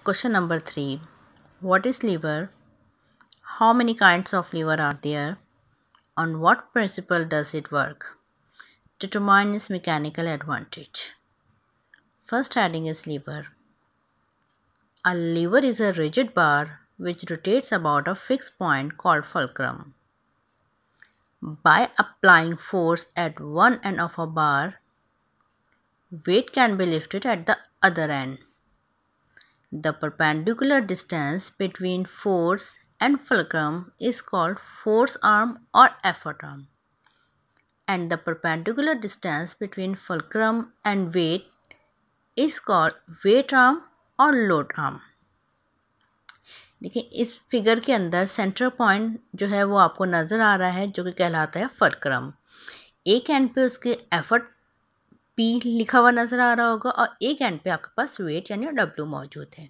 Question number 3. What is lever? How many kinds of lever are there? On what principle does it work? Determine its mechanical advantage. First heading is lever. A lever is a rigid bar which rotates about a fixed point called fulcrum. By applying force at one end of a bar, weight can be lifted at the other end. The perpendicular distance between force and fulcrum is called force arm or effort arm, and the perpendicular distance between fulcrum and weight is called weight arm और load arm. देखिए इस figure के अंदर centre point जो है वो आपको नज़र आ रहा है, जो कि कहलाता है फुलक्रम। एक एंड पे उसके एफर्ट पी लिखा हुआ नज़र आ रहा होगा और एक एंड पे आपके पास वेट यानी डब्ल्यू मौजूद है।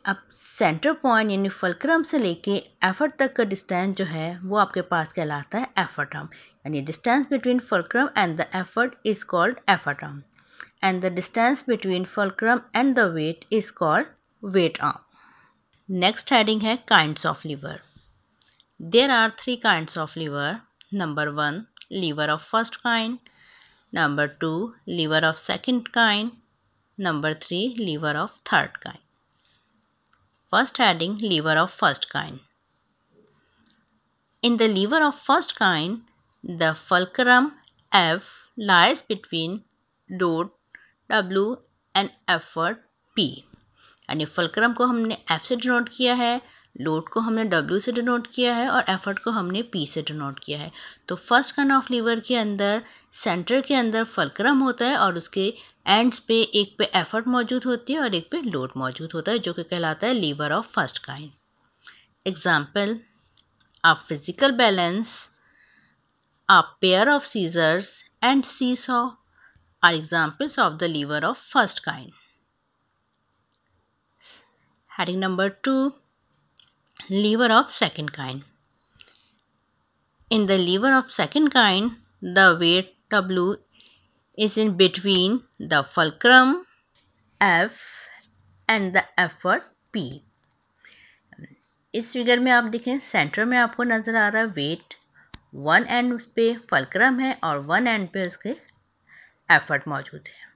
अब सेंटर पॉइंट यानी फुलक्रम से लेके एफर्ट तक का डिस्टेंस जो है वो आपके पास कहलाता है एफर्ट आर्म, यानी distance between fulcrum and the effort is called effort arm, and the distance between fulcrum and the weight is called weight arm. Next heading है kinds of lever. There are 3 kinds of lever. Number 1, lever of first kind. Number 2, lever of second kind. Number 3, lever of third kind. First heading, lever of first kind. In the lever of first kind, the fulcrum F lies between load W and effort P, यानी fulcrum को हमने F से denote किया है, load को हमने W से denote किया है और एफर्ट को हमने P से डिनोट किया है। तो फर्स्ट काइंड ऑफ लीवर के अंदर सेंटर के अंदर फुलक्रम होता है और उसके एंड्स पे एक पे एफर्ट मौजूद होती है और एक पे लोड मौजूद होता है, जो कि कहलाता है lever of first kind. Example, a physical balance, a pair of scissors and seesaw are examples of the lever of first kind. Heading number 2, lever of second kind. In the lever of second kind, the weight W is in between the fulcrum F and the effort P. इस figure में आप देखें centre में आपको नज़र आ रहा है wait, one and पे फुलक्रम है और वन एंड पे उसके एफर्ट मौजूद है।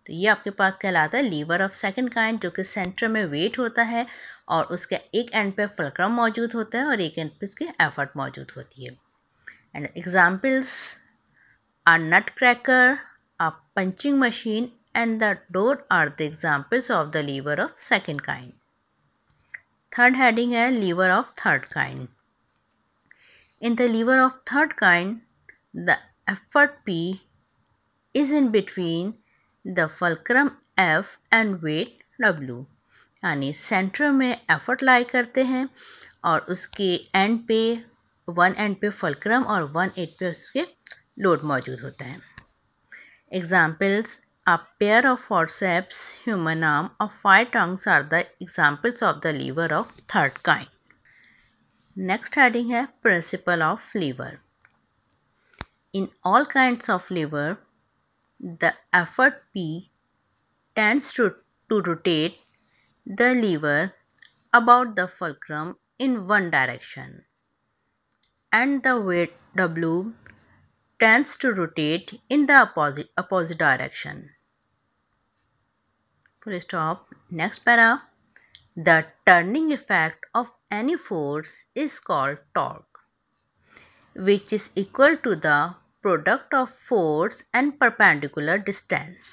तो ये आपके पास कहलाता है लीवर ऑफ सेकंड काइंड, जो कि सेंटर में वेट होता है और उसके एक एंड पे फुलक्रम मौजूद होता है और एक एंड पे उसके एफर्ट मौजूद होती है। And examples are nut cracker, a punching machine and the door are the examples of the lever of second kind. Third heading है lever of third kind. In the lever of third kind, the effort P is in between the fulcrum F and weight W. यानी centre में effort लाई करते हैं और उसके and पे one and पे fulcrum और वन एंड पे उसके लोड मौजूद होता है. Examples, a pair of forceps, human arm of 5 tongues are the examples of the lever of third kind. Next heading है principle of lever. In all kinds of lever, the effort P tends to rotate the lever about the fulcrum in one direction, and the weight W tends to rotate in the opposite direction. Full stop. Next para. The turning effect of any force is called torque, which is equal to the product of force and perpendicular distance.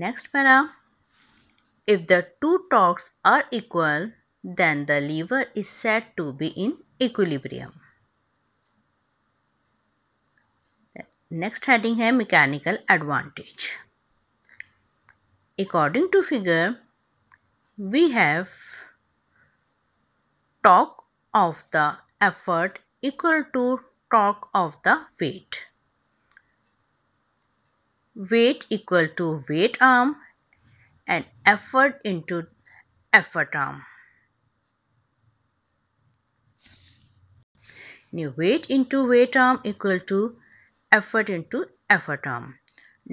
Next para. If the two torques are equal, then the lever is said to be in equilibrium. Next heading है mechanical advantage. According to figure, we have torque of the effort equal to torque of the weight. Weight equal to weight arm and effort into effort arm. Weight into weight arm equal to effort into effort arm.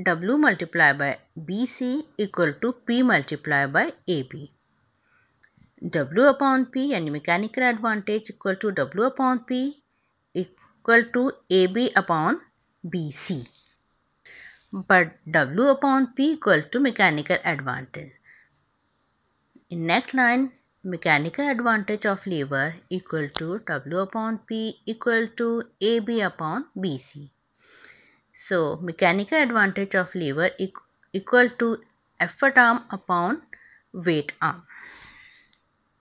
W multiplied by BC equal to P multiplied by AB. W upon P यानी mechanical advantage equal to W upon P equal to AB upon BC. But W upon P equal to mechanical advantage. In next line, mechanical advantage of lever equal to W upon P equal to AB upon BC. So, mechanical advantage of lever equal to effort arm upon weight arm.